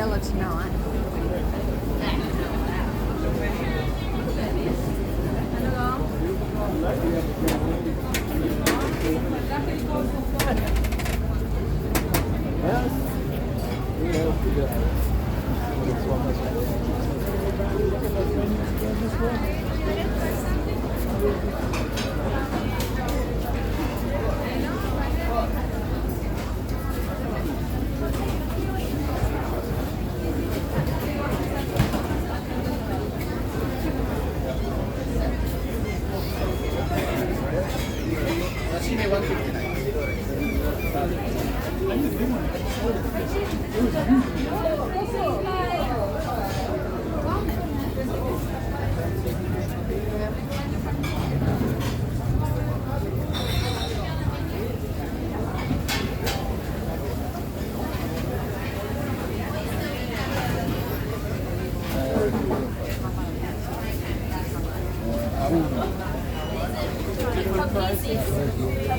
umbrella tonight.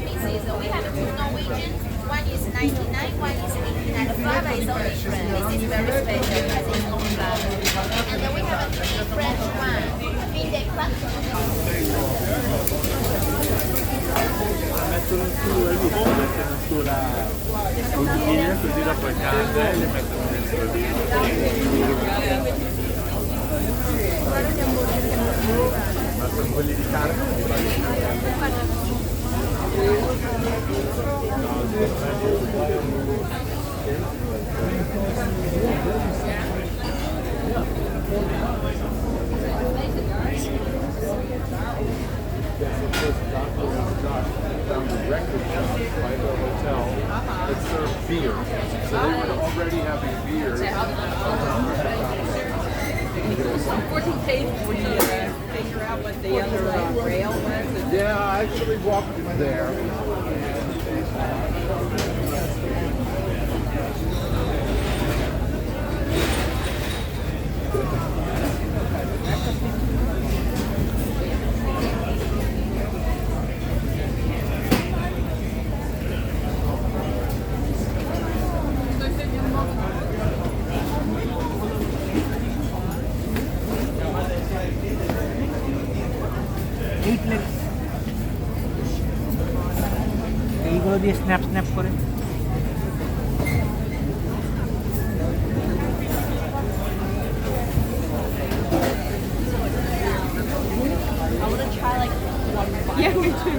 Pieces. We have two Norwegian. One is 99, one is 89. The flavor is all different. This is very special because it's own flavor. And then we have a three French one. Vindec. Mettono su le uova, mettono sulla cucina così dopo il caldo e le mettono dentro lì. Ma sono quelli di carne o di bambino? Down the record shop by the hotel that served beer. So they were already having beer. Unfortunately, paid for you figure out what the other rail was. Yeah, I actually walked there. এইগুলো দিয়ে snap snap করে I want to try like one bite. Yeah, me too.